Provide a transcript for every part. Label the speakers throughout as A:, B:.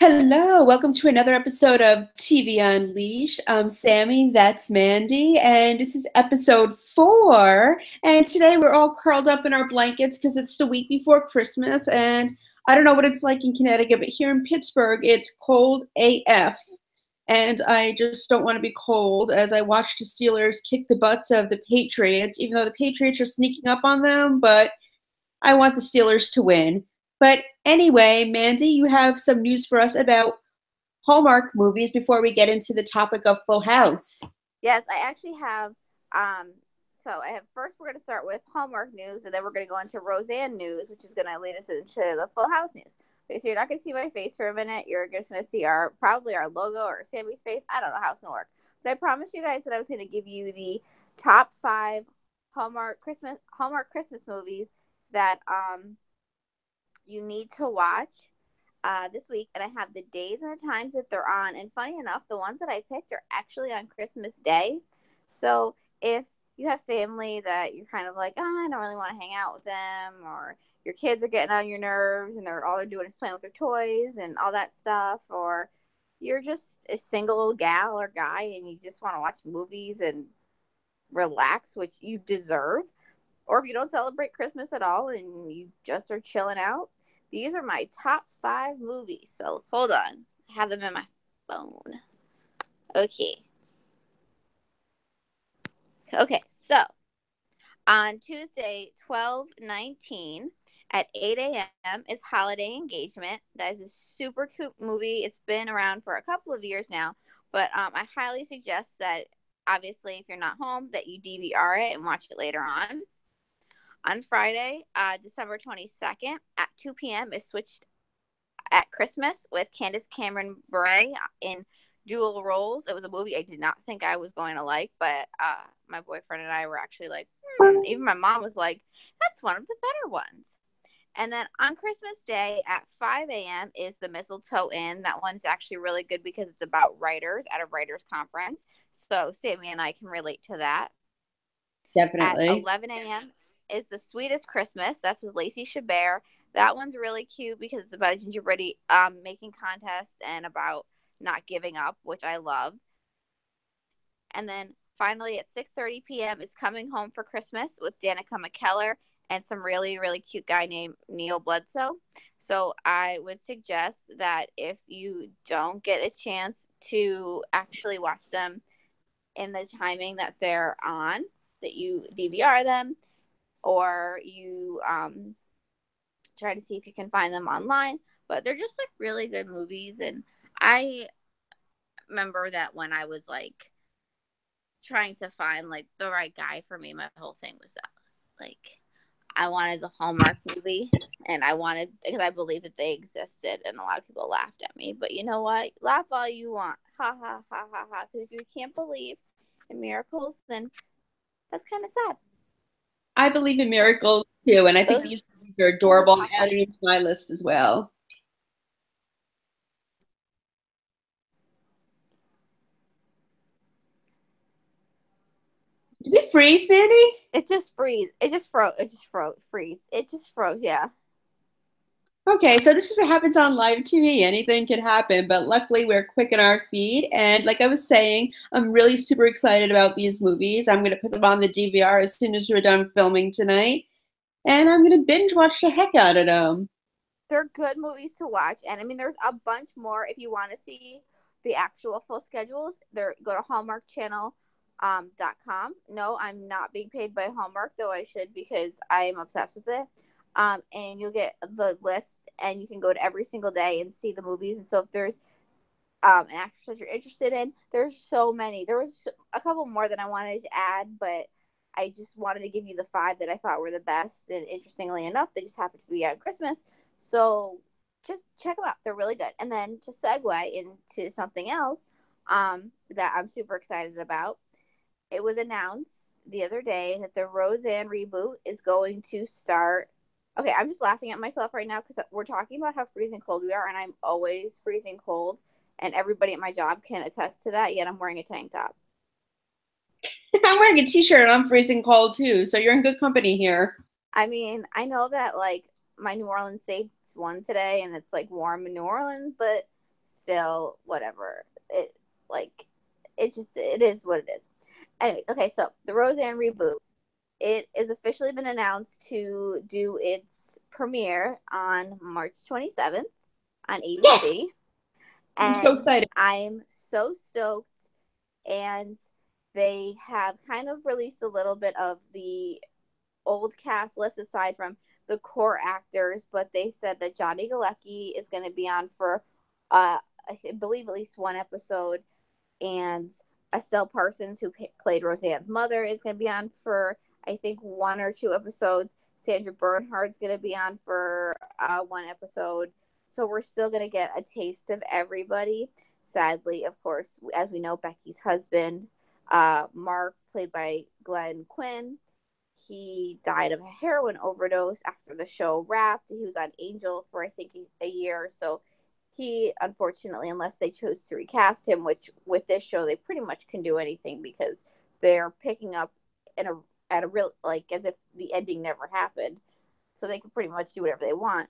A: Hello, welcome to another episode of TV Unleash. I'm Sammy, that's Mandy, and this is episode 4. And today we're all curled up in our blankets because it's the week before Christmas. And I don't know what it's like in Connecticut, but here in Pittsburgh, it's cold AF. And I just don't want to be cold as I watch the Steelers kick the butts of the Patriots, even though the Patriots are sneaking up on them, but I want the Steelers to win. But anyway, Mandy, you have some news for us about Hallmark movies before we get into the topic of Full House.
B: Yes, I actually have. So I have first we're going to start with Hallmark news, and then we're going to go into Roseanne news, which is going to lead us into the Full House news. Okay, so you're not going to see my face for a minute. You're just going to see probably our logo or Sammy's face. I don't know how it's going to work, but I promised you guys that I was going to give you the top 5 Hallmark Christmas movies that you need to watch this week, and I have the days and the times that they're on. And funny enough, the ones that I picked are actually on Christmas Day. So if you have family that you're kind of like, oh, I don't really want to hang out with them, or your kids are getting on your nerves and all they're doing is playing with their toys and all that stuff, or you're just a single gal or guy and you just want to watch movies and relax, which you deserve, or if you don't celebrate Christmas at all and you just are chilling out, these are my top 5 movies. So hold on. I have them in my phone. Okay, so on Tuesday, 12/19 at 8 a.m. is Holiday Engagement. That is a super cute movie. It's been around for a couple of years now, but I highly suggest that, obviously, if you're not home, that you DVR it and watch it later on. On Friday, December 22nd at 2 p.m. is Switched at Christmas with Candace Cameron Bure in dual roles. It was a movie I did not think I was going to like, but my boyfriend and I were actually like, even my mom was like, that's one of the better ones. And then on Christmas Day at 5 a.m. is The Mistletoe Inn. That one's actually really good because it's about writers at a writers conference. So Sammy and I can relate to that.
A: Definitely.
B: At 11 a.m. is The Sweetest Christmas. That's with Lacey Chabert. That one's really cute because it's about a gingerbread making contest and about not giving up, which I love. And then finally at 6:30 p.m. is Coming Home for Christmas with Danica McKellar and some really, really cute guy named Neil Bledsoe. So I would suggest that if you don't get a chance to actually watch them in the timing that they're on, that you DVR them, or you try to see if you can find them online. But they're just like really good movies. And I remember that when I was like trying to find like the right guy for me, my whole thing was that like I wanted the Hallmark movie, and I wanted, because I believe that they existed, and a lot of people laughed at me. But you know what? Laugh all you want. Ha ha ha ha ha. Because if you can't believe in miracles, then that's kind of sad.
A: I believe in miracles too, and I think these movies are adorable. I'm adding it to my list as well. Did we freeze, Mandy?
B: It just freeze. It just froze. Freeze. It just froze. Yeah.
A: Okay, so this is what happens on live TV. Anything can happen, but luckily we're quick in our feed. And like I was saying, I'm really super excited about these movies. I'm going to put them on the DVR as soon as we're done filming tonight. And I'm going to binge watch the heck out of them.
B: They're good movies to watch. And I mean, there's a bunch more if you want to see the actual full schedules. Go to hallmarkchannel.com. No, I'm not being paid by Hallmark, though I should, because I am obsessed with it. And you'll get the list, and you can go to every single day and see the movies. And so if there's an actress that you're interested in, there's so many. There was a couple more that I wanted to add, but I just wanted to give you the 5 that I thought were the best. And interestingly enough, they just happened to be at Christmas. So just check them out. They're really good. And then to segue into something else that I'm super excited about, it was announced the other day that the Roseanne reboot is going to start. Okay, I'm just laughing at myself right now because we're talking about how freezing cold we are, and I'm always freezing cold, and everybody at my job can attest to that, yet I'm wearing a tank top.
A: I'm wearing a t-shirt and I'm freezing cold too, so you're in good company here.
B: I mean, I know that like my New Orleans Saints won today and it's like warm in New Orleans, but still whatever. It like it is what it is. Anyway, okay, so the Roseanne reboot. It is officially been announced to do its premiere on March 27th on
A: Yes,
B: ABC.
A: I'm so
B: And
A: excited.
B: I'm so stoked. And they have kind of released a little bit of the old cast list aside from the core actors, but they said that Johnny Galecki is going to be on for, I believe, at least one episode, and Estelle Parsons, who played Roseanne's mother, is going to be on for, I think, one or two episodes. Sandra Bernhard's going to be on for one episode. So we're still going to get a taste of everybody. Sadly, of course, as we know, Becky's husband, Mark, played by Glenn Quinn, he died of a heroin overdose after the show wrapped. He was on Angel for, I think, a year or so. He, unfortunately, unless they chose to recast him, which with this show they pretty much can do anything because they're picking up in a at a real, like, as if the ending never happened, so they can pretty much do whatever they want.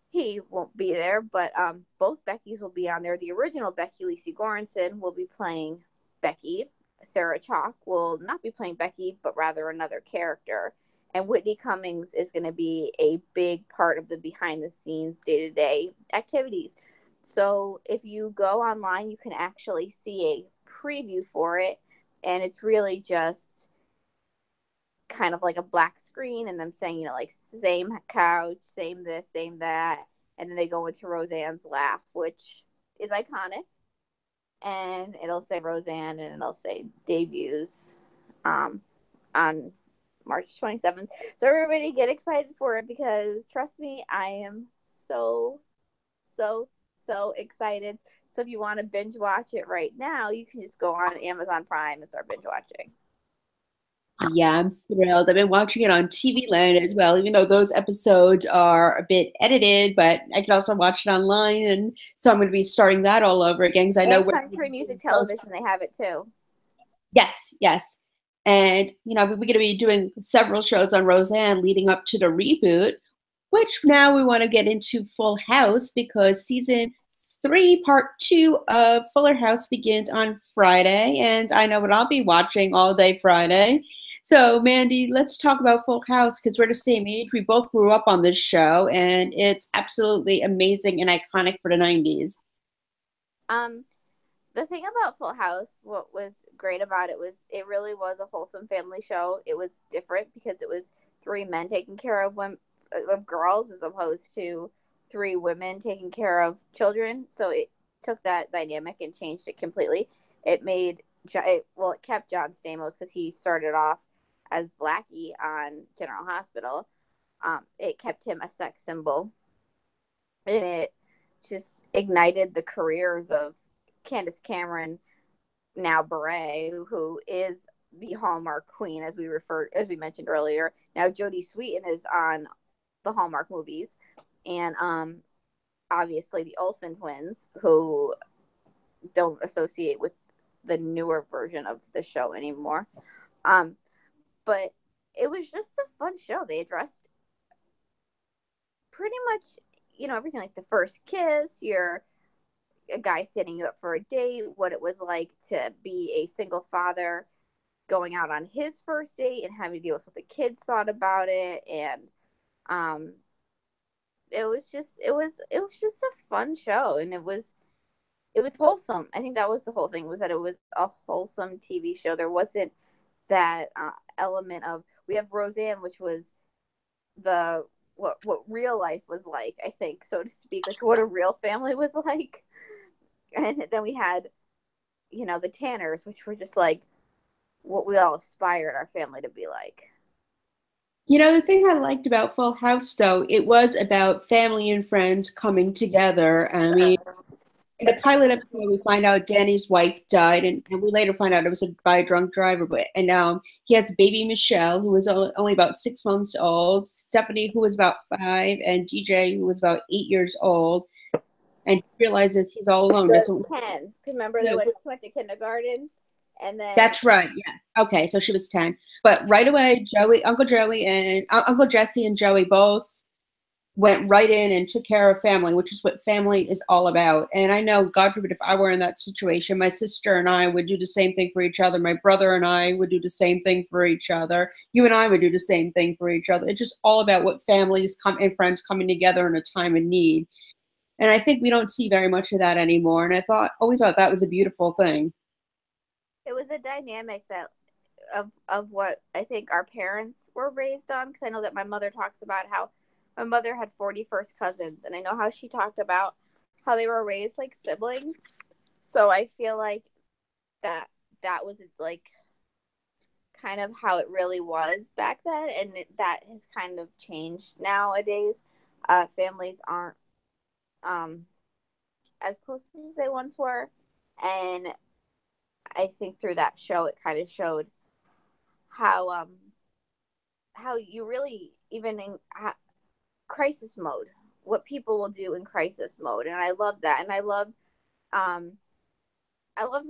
B: He won't be there, but both Beckys will be on there. The original Becky, Lacey Goranson, will be playing Becky. Sarah Chalk will not be playing Becky, but rather another character. And Whitney Cummings is going to be a big part of the behind the scenes day to day activities. So if you go online, you can actually see a preview for it. And it's really just kind of like a black screen and them saying, like, same couch, same this, same that. And then they go into Roseanne's laugh, which is iconic. And it'll say Roseanne and it'll say debuts on March 27th. So everybody get excited for it because trust me, I am so, so, so excited. So if you want to binge watch it right now, you can just go on Amazon Prime and start binge watching.
A: Yeah, I'm thrilled. I've been watching it on TV Land as well, even though those episodes are a bit edited, but I can also watch it online. And so I'm going to be starting that all over again because I know
B: And
A: what.
B: Country Music Television, they have it too.
A: Yes, yes. And, we're going to be doing several shows on Roseanne leading up to the reboot, which now we want to get into Full House because season 3, part 2 of Fuller House begins on Friday. And I know what I'll be watching all day Friday. So, Mandy, let's talk about Full House because we're the same age. We both grew up on this show, and it's absolutely amazing and iconic for the 90s.
B: The thing about Full House, what was great about it was it really was a wholesome family show. It was different because it was three men taking care of girls as opposed to three women taking care of children. So it took that dynamic and changed it completely. It made it kept John Stamos because he started off as Blackie on General Hospital. It kept him a sex symbol, and it just ignited the careers of Candace Cameron, now Beret, who is the Hallmark queen, as we mentioned earlier. Now Jodie Sweetin is on the Hallmark movies, and obviously the Olsen twins, who don't associate with the newer version of the show anymore. But it was just a fun show. They addressed pretty much, everything, like the first kiss, a guy setting you up for a date, what it was like to be a single father going out on his first date and having to deal with what the kids thought about it. And it was just a fun show, and it was wholesome. I think that was the whole thing, was that it was a wholesome TV show. There wasn't that element of, we have Roseanne, which was the what real life was like, I think, so to speak, like what a real family was like. And then we had, the Tanners, which were just like what we all aspired our family to be like.
A: The thing I liked about Full House, though, it was about family and friends coming together. I mean, in the pilot episode, we find out Danny's wife died, and we later find out it was by a drunk driver. And now he has baby Michelle, who was only about 6 months old, Stephanie, who was about 5, and DJ, who was about 8 years old. And he realizes he's all alone. Doesn't
B: 10. Remember, they went to kindergarten, and then
A: That's right. Yes. Okay. So she was 10, but right away, Uncle Jesse, and Joey both went right in and took care of family, which is what family is all about. And I know, God forbid, if I were in that situation, my sister and I would do the same thing for each other. My brother and I would do the same thing for each other. You and I would do the same thing for each other. It's just all about what families come and friends coming together in a time of need. And I think we don't see very much of that anymore. And always thought that was a beautiful thing.
B: It was a dynamic that of what I think our parents were raised on, because I know that my mother talks about how my mother had 41st cousins, and I know how she talked about how they were raised like siblings. So I feel like that that was like kind of how it really was back then, and that has kind of changed nowadays. Families aren't um, as close as they once were, and I think through that show it kind of showed how how you really even in crisis mode, what people will do in crisis mode, and I love that, and um I love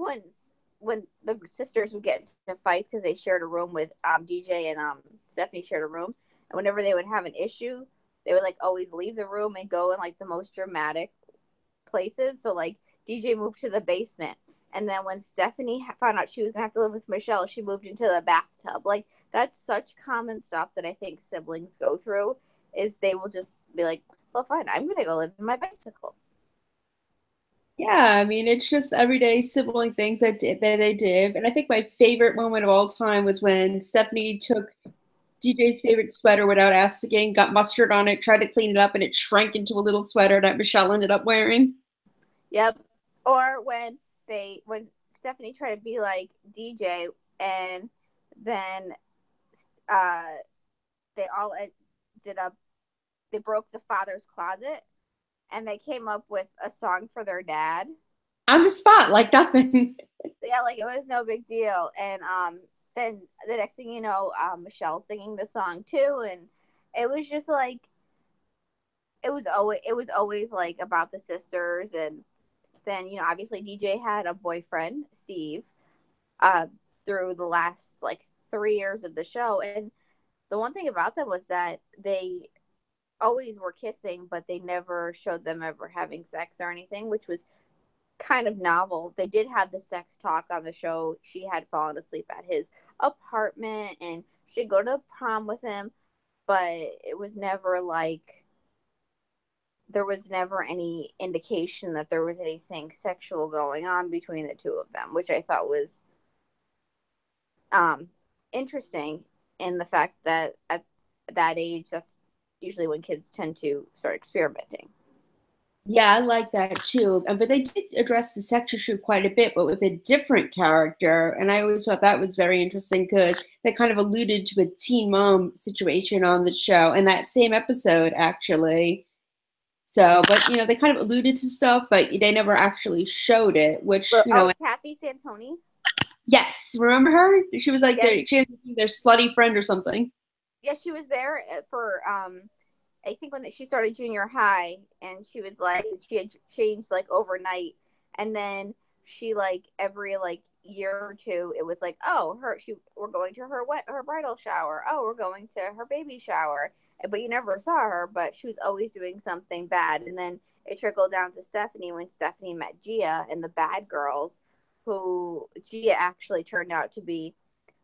B: when the sisters would get into fights because they shared a room with DJ and Stephanie shared a room, and whenever they would have an issue, they would like always leave the room and go in like the most dramatic places. So like DJ moved to the basement, and then when Stephanie found out she was gonna have to live with Michelle, she moved into the bathtub. Like that's such common stuff that I think siblings go through. Is they will just be like, "Well, fine, I'm gonna go live in my bicycle."
A: Yeah, I mean, it's just everyday sibling things that they did. And I think my favorite moment of all time was when Stephanie took DJ's favorite sweater without asking, got mustard on it, tried to clean it up, and it shrank into a little sweater that Michelle ended up wearing.
B: Yep. Or when Stephanie tried to be like DJ, and then uh they all ended up they broke the father's closet, and they came up with a song for their dad.
A: On the spot, like nothing.
B: Yeah, like it was no big deal. And then the next thing you know, Michelle singing the song too, and it was just like it was always like about the sisters. And then obviously DJ had a boyfriend, Steve, uh through the last like 3 years of the show. And the one thing about them was that they always were kissing, but they never showed them ever having sex or anything, which was kind of novel. They did have the sex talk on the show. She had fallen asleep at his apartment and she'd go to the prom with him, but it was never like there was never any indication that there was anything sexual going on between the two of them, which I thought was um interesting, in the fact that at that age that's usually when kids tend to start experimenting.
A: Yeah, I like that too. But they did address the sex issue quite a bit, but with a different character. And I always thought that was very interesting because they kind of alluded to a teen mom situation on the show in that same episode, actually. So, but they kind of alluded to stuff, but they never actually showed it, which,
B: Oh, Kathy Santoni.
A: yes, remember her? She was like
B: Yes,
A: she had their slutty friend or something.
B: yes, she was there for I think when she started junior high, and she was like she had changed like overnight, and then she like every like year or two it was like, oh, we're going to her bridal shower, oh, we're going to her baby shower, but you never saw her, but she was always doing something bad. And then it trickled down to Stephanie when Stephanie met Gia and the Bad Girls, who Gia actually turned out to be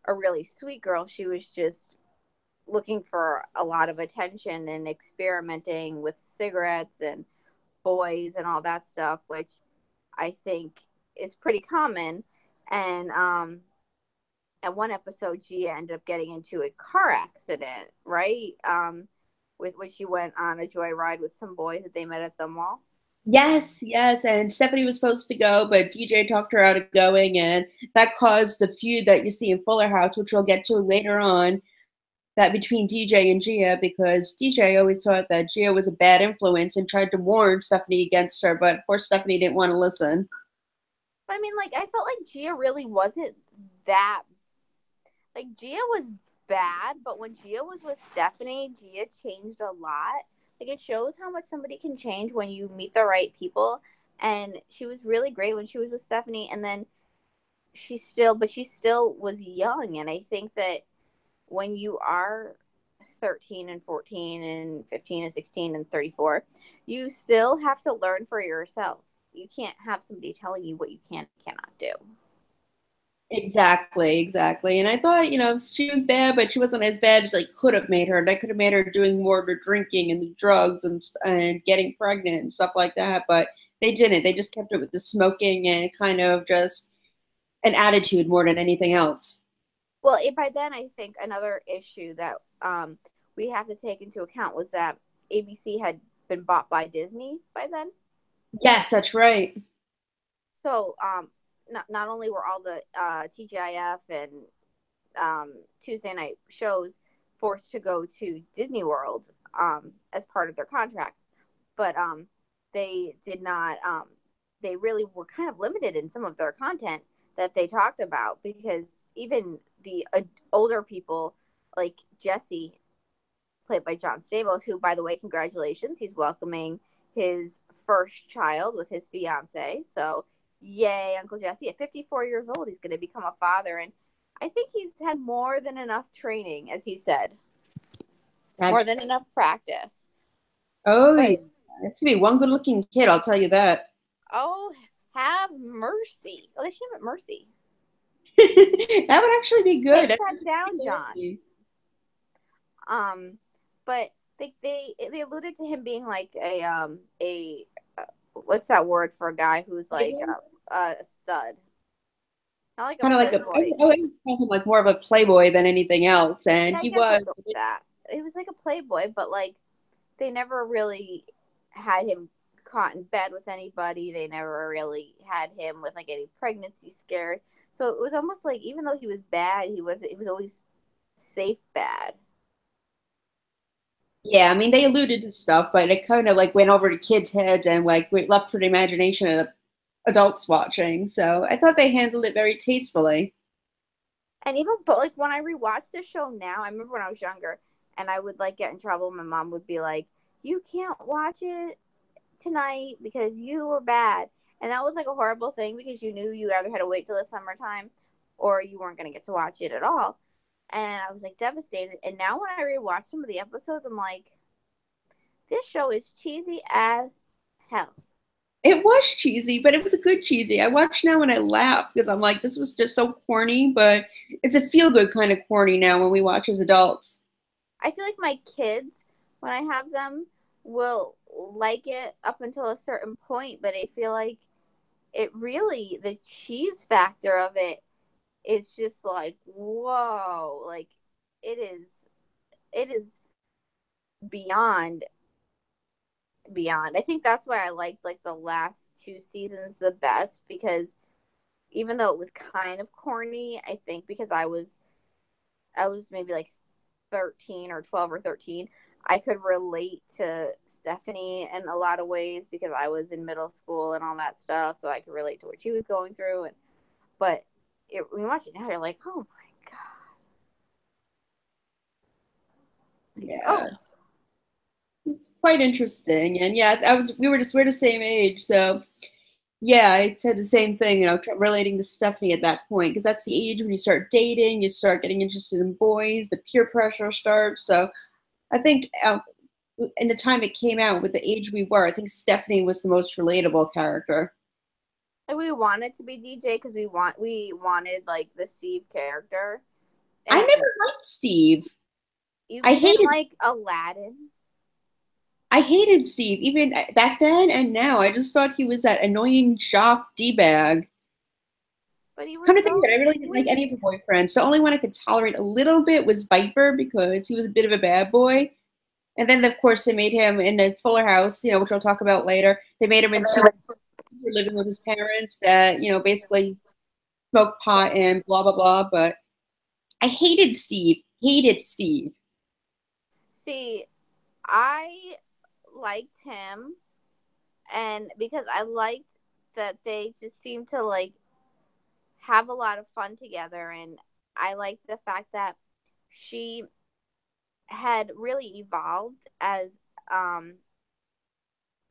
B: a really sweet girl. She was just looking for a lot of attention and experimenting with cigarettes and boys and all that stuff, which I think is pretty common. And at one episode, Gia ended up getting into a car accident, right? With when she went on a joyride with some boys that they met at the mall.
A: Yes, yes, and Stephanie was supposed to go, but DJ talked her out of going, and that caused the feud that you see in Fuller House, which we'll get to later on, that between DJ and Gia, because DJ always thought that Gia was a bad influence and tried to warn Stephanie against her, but of course Stephanie didn't want to listen.
B: But I mean, like, I felt like Gia really wasn't that. Like, Gia was bad, but when Gia was with Stephanie, Gia changed a lot. Like, it shows how much somebody can change when you meet the right people. And she was really great when she was with Stephanie. And then she still was young. And I think that when you are 13 and 14 and 15 and 16 and 34, you still have to learn for yourself. You can't have somebody telling you what you can and cannot do.
A: Exactly, exactly. And I thought, she was bad, but she wasn't as bad as they could have made her. They could have made her doing more of the drinking and the drugs and getting pregnant and stuff like that. But they didn't. They just kept it with the smoking and kind of just an attitude more than anything else.
B: Well, by then, I think another issue that we have to take into account was that ABC had been bought by Disney by then.
A: Yes, that's right.
B: So not only were all the TGIF and Tuesday night shows forced to go to Disney World as part of their contracts, but they did not. They really were kind of limited in some of their content that they talked about, because even the older people like Jesse, played by John Stamos, who, by the way, congratulations, he's welcoming his first child with his fiance. So, yay, Uncle Jesse. At 54 years old, he's going to become a father. And I think he's had more than enough training, as he said, more than enough practice.
A: Oh,
B: But,
A: yeah. It's going to be one good looking kid, I'll tell you that.
B: oh, have mercy. Oh, they should have mercy.
A: That would actually be good.
B: Take that down, John. But they alluded to him being like a what's that word for a guy who's like a stud, not like a
A: Kind of like
B: playboy.
A: I would call him like more of a playboy than anything else, and
B: Yeah, I
A: he
B: guess
A: was.
B: we'll go with that. It was like a playboy, but like they never really had him caught in bed with anybody. They never really had him with like any pregnancy scares. So it was almost like, even though he was bad, he was always safe bad.
A: Yeah, I mean they alluded to stuff, but it kind of like went over to kids' heads and like left for the imagination of adults watching. So I thought they handled it very tastefully.
B: And even, but like when I rewatch the show now, I remember when I was younger and I would like get in trouble. My mom would be like, "You can't watch it tonight because you were bad." And that was like a horrible thing, because you knew you either had to wait till the summertime or you weren't going to get to watch it at all. And I was like devastated. And now when I rewatch some of the episodes, I'm like, this show is cheesy as hell.
A: It was cheesy, but it was a good cheesy. I watch now and I laugh because I'm like, this was just so corny, but it's a feel good kind of corny now when we watch as adults.
B: I feel like my kids, when I have them, will like it up until a certain point, but I feel like it really, the cheese factor of it is just like, whoa, like it is beyond beyond. I think that's why I liked like the last two seasons the best, because even though it was kind of corny, I think because I was maybe like 13 or 12 or 13, I could relate to Stephanie in a lot of ways because I was in middle school and all that stuff, so I could relate to what she was going through. And but when you watch it now, you're like, oh my god,
A: Yeah,
B: oh.
A: it's quite interesting. And yeah, we're the same age, so yeah, I said the same thing, relating to Stephanie at that point, because that's the age when you start dating, you start getting interested in boys, the peer pressure starts. So I think in the time it came out, with the age we were, I think Stephanie was the most relatable character.
B: And we wanted to be DJ because we wanted like the Steve character,
A: I
B: and
A: never liked Steve. I
B: you didn't
A: hated
B: like Aladdin.
A: I hated Steve, even back then and now. I just thought he was that annoying jock d-bag.
B: But he was
A: Come to think of
B: so
A: it, I really didn't like any of
B: sweet.
A: her boyfriends. The only one I could tolerate a little bit was Viper because he was a bit of a bad boy. And then, of course, they made him in the Fuller House, which I'll talk about later. They made him into living with his parents that, basically smoked pot and blah, blah, blah. But I hated Steve. Hated Steve.
B: See, I liked him, and because I liked that they just seemed to like have a lot of fun together, and I liked the fact that she had really evolved um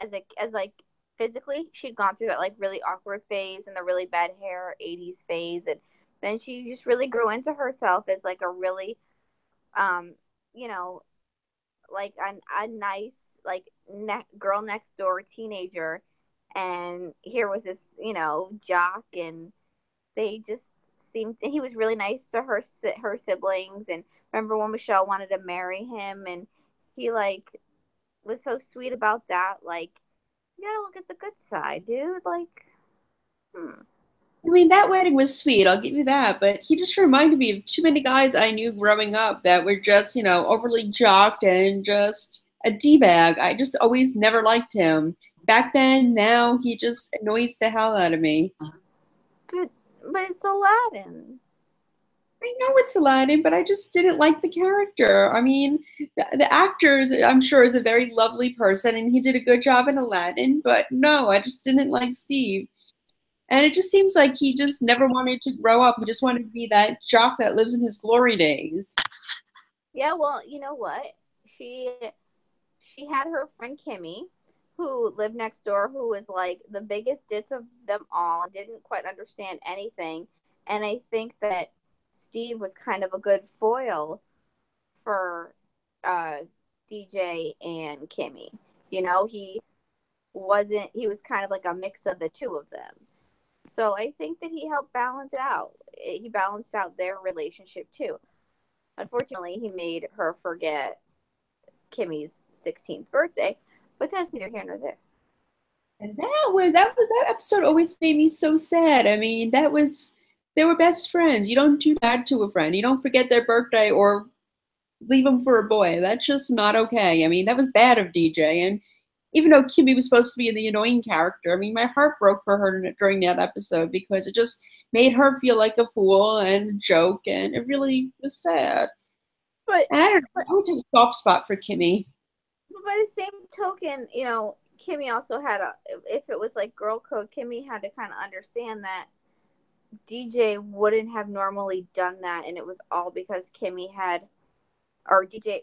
B: as like physically. She'd gone through that like really awkward phase and the really bad hair 80s phase, and then she just really grew into herself as like a really um you know, like a nice like girl next door teenager, and here was this jock, and they just seemed he was really nice to her siblings. And remember when Michelle wanted to marry him, and he like was so sweet about that. Like, you gotta look at the good side, dude. Like,
A: I mean, that wedding was sweet, I'll give you that, but he just reminded me of too many guys I knew growing up that were just, overly jocked and just a D-bag. I just always never liked him. Back then, now he just annoys the hell out of me.
B: but but it's Aladdin.
A: I know it's Aladdin, but I just didn't like the character. I mean, the actor, I'm sure, is a very lovely person, and he did a good job in Aladdin, but no, I just didn't like Steve. And it just seems like he just never wanted to grow up. He just wanted to be that jock that lives in his glory days.
B: Yeah, well, you know what? She she had her friend Kimmy, who lived next door, who was like the biggest ditz of them all and didn't quite understand anything. And I think that Steve was kind of a good foil for uh, DJ and Kimmy. He was kind of like a mix of the two of them. So I think that he helped balance it out. He balanced out their relationship too. Unfortunately, he made her forget Kimmy's 16th birthday, but that's neither here nor there.
A: And that episode always made me so sad. I mean, they were best friends. You don't do that to a friend. You don't forget their birthday or leave them for a boy. That's just not okay. I mean, that was bad of DJ. And even though Kimmy was supposed to be the annoying character, I mean, my heart broke for her during that episode because it just made her feel like a fool and a joke, and it really was sad.
B: But,
A: And I don't know,
B: but
A: I always had a soft spot for Kimmy.
B: by the same token, Kimmy also had if it was like girl code, Kimmy had to kind of understand that DJ wouldn't have normally done that, and it was all because Kimmy had, or DJ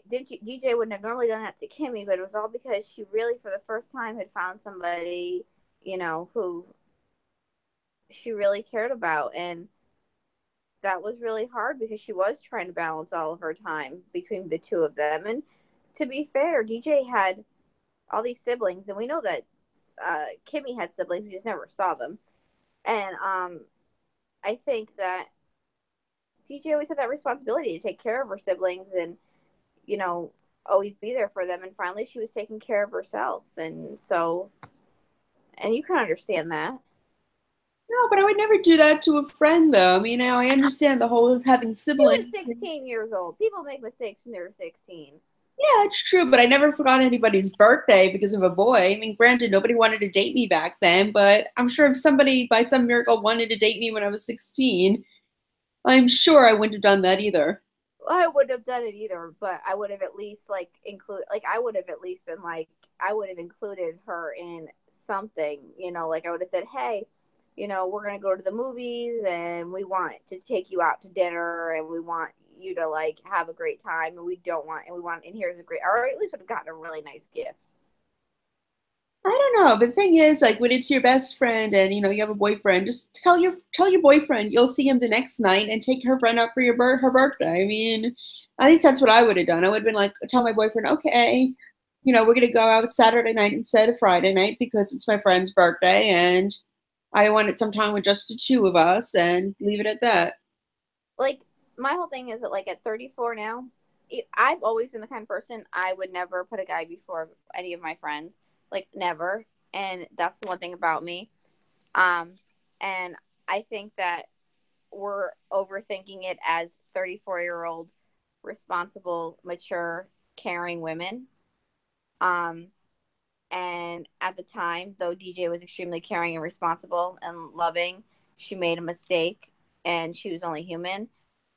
B: wouldn't have normally done that to Kimmy, but it was all because she really, for the first time, had found somebody, who she really cared about, and that was really hard because she was trying to balance all of her time between the two of them. And to be fair, DJ had all these siblings, and we know that Kimmy had siblings, we just never saw them. And I think that DJ always had that responsibility to take care of her siblings and, you know, always be there for them. And finally, she was taking care of herself. And so, and you can understand that.
A: No, but I would never do that to a friend, though. I mean, I understand the whole of having
B: She was
A: siblings.
B: 16 years old. People make mistakes when they're 16.
A: Yeah, it's true, but I never forgot anybody's birthday because of a boy. I mean, granted, nobody wanted to date me back then, but I'm sure if somebody, by some miracle, wanted to date me when I was 16, I'm sure I wouldn't have done that either.
B: I wouldn't have done it either, but I would have at least I would have at least been like, I would have included her in something, like I would have said, hey, we're going to go to the movies and we want to take you out to dinner and we want you to like have a great time and and here's a great, or at least would have gotten a really nice gift.
A: I don't know. But the thing is, like when it's your best friend and you have a boyfriend, just tell your boyfriend you'll see him the next night and take her friend out for her birthday. I mean, at least that's what I would have done. I would have been like, tell my boyfriend, okay, we're gonna go out Saturday night instead of Friday night because it's my friend's birthday and I wanted some time with just the two of us and leave it at that.
B: Like my whole thing is that like at 34 now, I've always been the kind of person I would never put a guy before any of my friends, like never. And that's the one thing about me. Um, and I think that we're overthinking it as 34-year-old responsible, mature, caring women. Um, and at the time, though DJ was extremely caring and responsible and loving, she made a mistake and she was only human.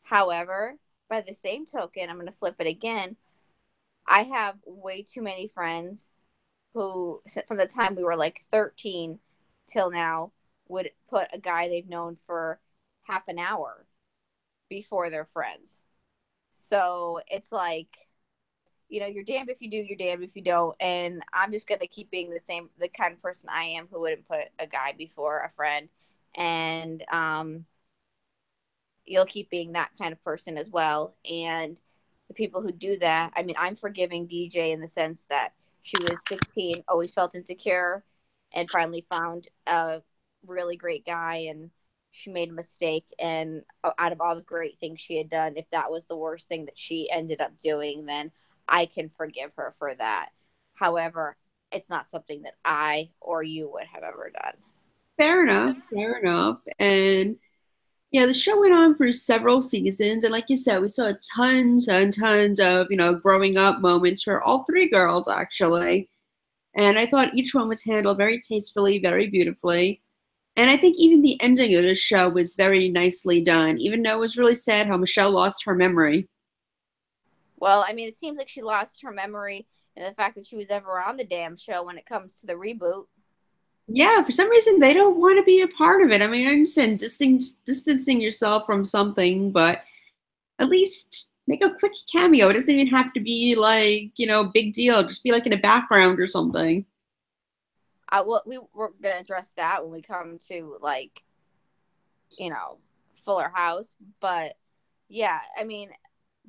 B: However, by the same token, I'm going to flip it again. I have way too many friends who, from the time we were like 13 till now, would put a guy they've known for half an hour before their friends. So it's like, you're damned if you do, you're damned if you don't. And I'm just going to keep being the kind of person I am who wouldn't put a guy before a friend. And you'll keep being that kind of person as well. And the people who do that. I mean, I'm forgiving DJ in the sense that she was 16, always felt insecure, and finally found a really great guy, and she made a mistake. And out of all the great things she had done, if that was the worst thing that she ended up doing, then I can forgive her for that. However, it's not something that I or you would have ever done.
A: Fair enough, fair enough. And yeah, the show went on for several seasons, and like you said, we saw tons and tons of, growing up moments for all three girls actually. And I thought each one was handled very tastefully, very beautifully. And I think even the ending of the show was very nicely done, even though it was really sad how Michelle lost her memory.
B: Well, I mean, it seems like she lost her memory and the fact that she was ever on the damn show when it comes to the reboot.
A: Yeah, for some reason they don't want to be a part of it. I mean, I understand distancing yourself from something, but at least make a quick cameo. It doesn't even have to be like, big deal. Just be like in a background or something.
B: Well, we're gonna address that when we come to like, you know, Fuller House. But yeah, I mean,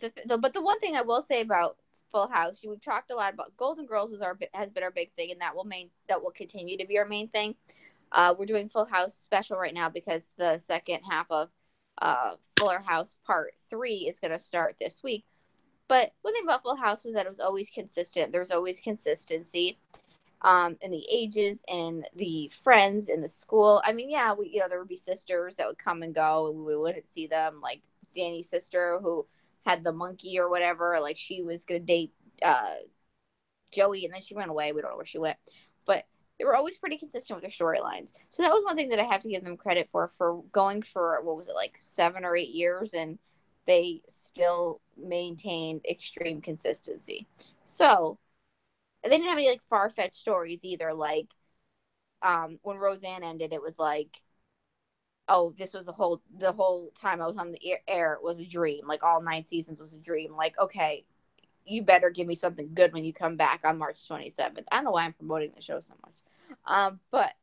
B: but the one thing I will say about Full House, we've talked a lot about Golden Girls has been our big thing, and that will continue to be our main thing. We're doing Full House special right now because the second half of Fuller House Part 3 is going to start this week. But one thing about Full House was that it was always consistent. There was always consistency in the ages and the friends in the school. I mean, yeah, there would be sisters that would come and go, and we wouldn't see them. Like Danny's sister, who had the monkey or whatever, like she was gonna date Joey, and then she went away. We don't know where she went, but they were always pretty consistent with their storylines. So that was one thing that I have to give them credit for going for, what was it, like 7 or 8 years, and they still maintained extreme consistency. So they didn't have any like far-fetched stories either. Like when Roseanne ended, it was like, oh, this was the whole time I was on the air, it was a dream. Like all 9 seasons was a dream. Like, okay, you better give me something good when you come back on March 27th. I don't know why I'm promoting the show so much. But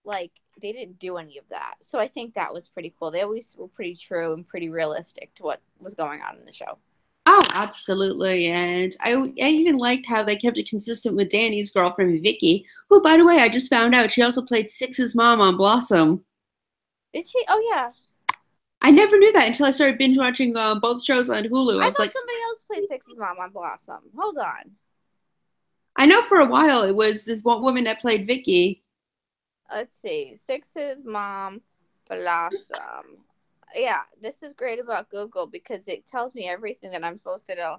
B: like they didn't do any of that. So I think that was pretty cool. They always were pretty true and pretty realistic to what was going on in the show.
A: Oh, absolutely. And I even liked how they kept it consistent with Danny's girlfriend, Vicky, who, by the way, I just found out she also played Six's mom on Blossom.
B: Did she? Oh, yeah.
A: I never knew that until I started binge watching both shows on Hulu. I
B: I
A: was
B: thought
A: like,
B: somebody else played Six's mom on Blossom. Hold on.
A: I know for a while it was this one woman that played Vicky.
B: Let's see. Six's mom, Blossom. Yeah, this is great about Google because it tells me everything that I'm supposed to know.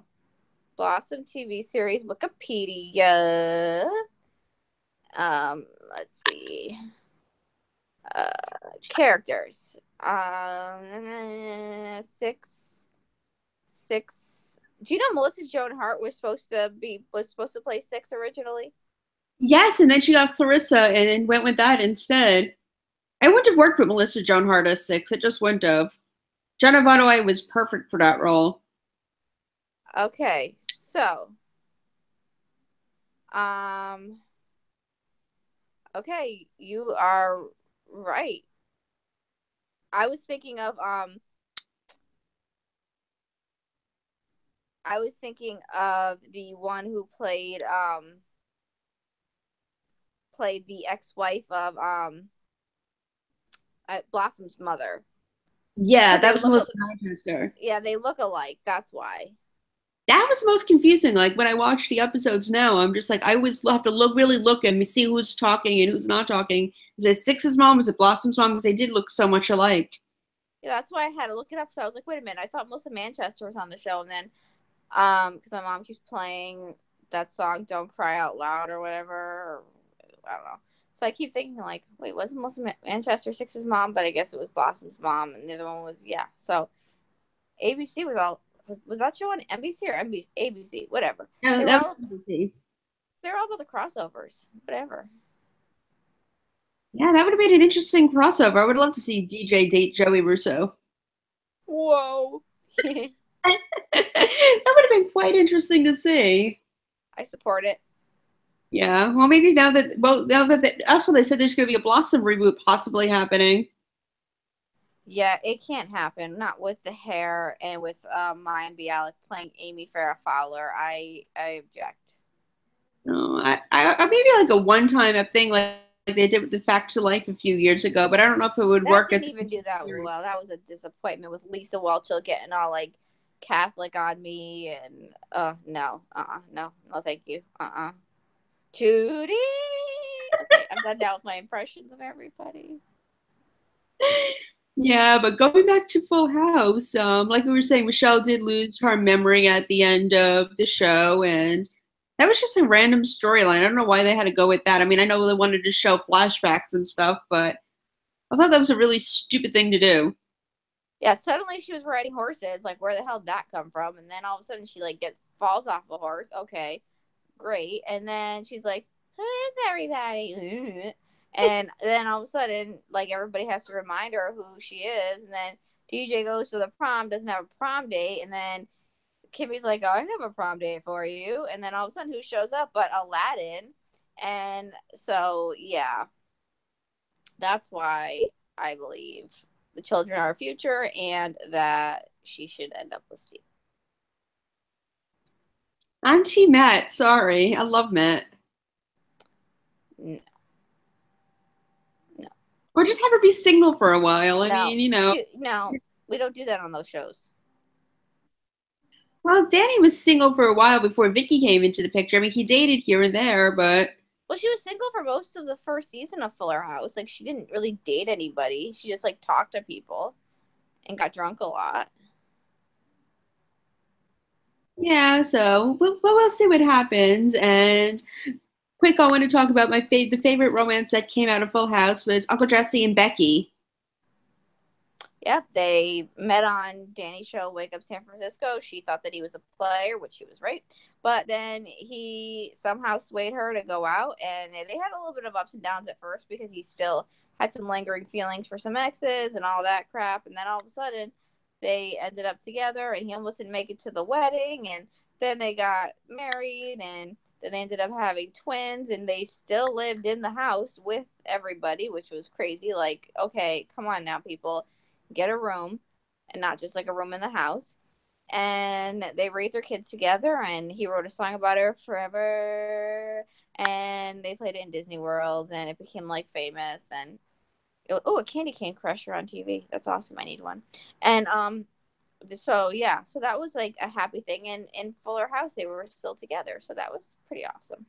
B: Blossom TV series, Wikipedia. Let's see. Characters. Six. Do you know Melissa Joan Hart was supposed to play Six originally?
A: Yes, and then she got Clarissa and then went with that instead. I wouldn't have worked with Melissa Joan Hart as Six. It just wouldn't have. Jenna Von was perfect for that role.
B: Okay, so, okay, you are right. I was thinking of the one who played the ex-wife of Blossom's mother.
A: Yeah, that was Melissa Manchester.
B: Yeah, they look alike. That's why.
A: That was most confusing. Like when I watch the episodes now, I'm just like, I always have to really look and see who's talking and who's not talking. Is it Six's mom? Is it Blossom's mom? Because they did look so much alike.
B: Yeah, that's why I had to look it up. So I was like, wait a minute, I thought Melissa Manchester was on the show, and then because my mom keeps playing that song "Don't Cry Out Loud" or whatever. Or, I don't know. So I keep thinking like, wait, wasn't Melissa Manchester Six's mom? But I guess it was Blossom's mom, and the other one was, yeah. So ABC was that show on NBC or ABC? Whatever.
A: No, that was NBC.
B: They're all about the crossovers. Whatever.
A: Yeah, that would have made an interesting crossover. I would love to see DJ date Joey Russo.
B: Whoa.
A: That would have been quite interesting to see.
B: I support it.
A: Yeah, well, maybe now that also they said there's going to be a Blossom reboot possibly happening.
B: Yeah, it can't happen. Not with the hair and with Maya Bialik playing Amy Farrah Fowler. I object.
A: No, maybe like a one-time thing like they did with the Facts of Life a few years ago, but I don't know if it would
B: That
A: work
B: didn't
A: as a
B: even do that
A: series.
B: well. That was a disappointment with Lisa Whelchel getting all like Catholic on me and no, no, no, thank you, Judy. Okay, I'm done now with my impressions of everybody.
A: Yeah, but going back to Full House, like we were saying, Michelle did lose her memory at the end of the show, and that was just a random storyline. I don't know why they had to go with that. I mean, I know they wanted to show flashbacks and stuff, but I thought that was a really stupid thing to do.
B: Yeah, suddenly she was riding horses. Like, where the hell did that come from? And then all of a sudden she like falls off a horse. Okay, great. And then she's like, "Who is everybody?" And then all of a sudden, like everybody has to remind her who she is. And then DJ goes to the prom, doesn't have a prom date, and then Kimmy's like, "Oh, I have a prom date for you." And then all of a sudden, who shows up but Aladdin? And so, yeah, that's why I believe the children are our future and that she should end up with Steve.
A: I'm Team Matt. Sorry, I love Matt.
B: No, no,
A: Or just have her be single for a while. I
B: no.
A: mean, you know.
B: No, we don't do that on those shows.
A: Well, Danny was single for a while before Vicky came into the picture. I mean, he dated here and there, but
B: Well, she was single for most of the first season of Fuller House. Like, she didn't really date anybody. She just like talked to people and got drunk a lot.
A: yeah. So we'll see what happens. And quick, I want to talk about the favorite romance that came out of Full House was Uncle Jesse and Becky.
B: Yep, they met on Danny's show, Wake Up San Francisco. She thought that he was a player, which she was right. But then he somehow swayed her to go out, and they had a little bit of ups and downs at first because he still had some lingering feelings for some exes and all that crap. And then all of a sudden, they ended up together, and he almost didn't make it to the wedding. And then they got married, and then they ended up having twins, and they still lived in the house with everybody, which was crazy. Like, okay, come on now, people, get a room and not just like a room in the house. And they raised their kids together, and he wrote a song about her forever, and they played it in Disney World, and it became like famous. And a candy cane crusher on TV. That's awesome. I need one. And so yeah, so that was like a happy thing. And in Fuller House they were still together, so that was pretty awesome.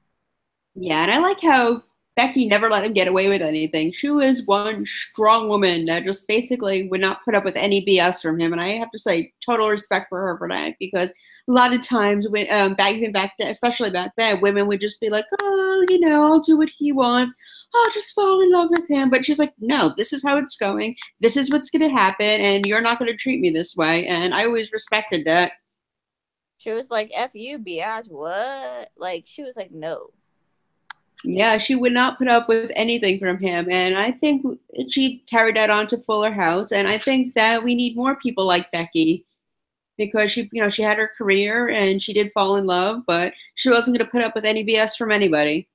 A: Yeah, and I like how Becky never let him get away with anything. She was one strong woman that just basically would not put up with any BS from him. And I have to say, total respect for her for that because a lot of times when even back then, especially back then, women would just be like, "Oh, you know, I'll do what he wants. I'll just fall in love with him." But she's like, "No, this is how it's going. This is what's going to happen, and you're not going to treat me this way." And I always respected that.
B: She was like, "F you, biatch." What? Like, she was like, "No."
A: Yeah, she would not put up with anything from him. And I think she carried that on to Fuller House. And I think that we need more people like Becky because she had her career and she did fall in love, but she wasn't going to put up with any BS from anybody.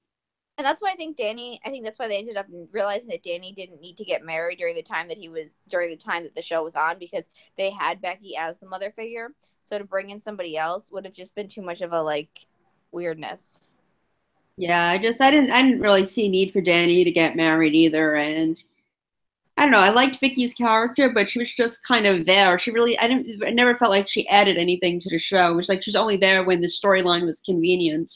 B: And that's why I think that's why they ended up realizing that Danny didn't need to get married during the time that the show was on, because they had Becky as the mother figure. So to bring in somebody else would have just been too much of a like weirdness.
A: Yeah, I didn't really see need for Danny to get married either. And I don't know, I liked Vicky's character, but she was just kind of there. I never felt like she added anything to the show. It was like she's only there when the storyline was convenient.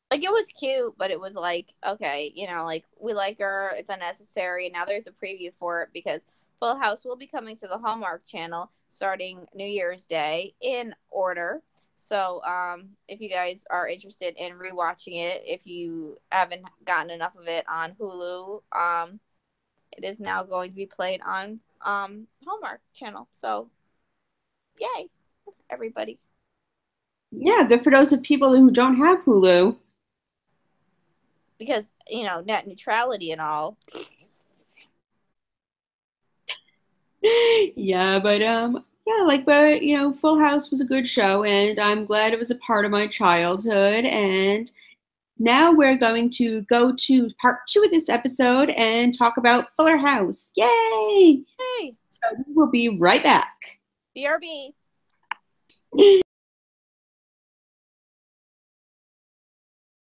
B: Like, it was cute, but it was like, okay, like, we like her, it's unnecessary. Now there's a preview for it because Full House will be coming to the Hallmark Channel starting New Year's Day in order. So if you guys are interested in rewatching it, if you haven't gotten enough of it on Hulu, it is now going to be played on Hallmark Channel. So yay, everybody.
A: Yeah, good for those of people who don't have Hulu.
B: Because, net neutrality and all.
A: Yeah, but yeah, Full House was a good show, and I'm glad it was a part of my childhood. And Now we're going to go to part 2 of this episode and talk about Fuller House. Yay!
B: Hey,
A: So we will be right back.
B: BRB.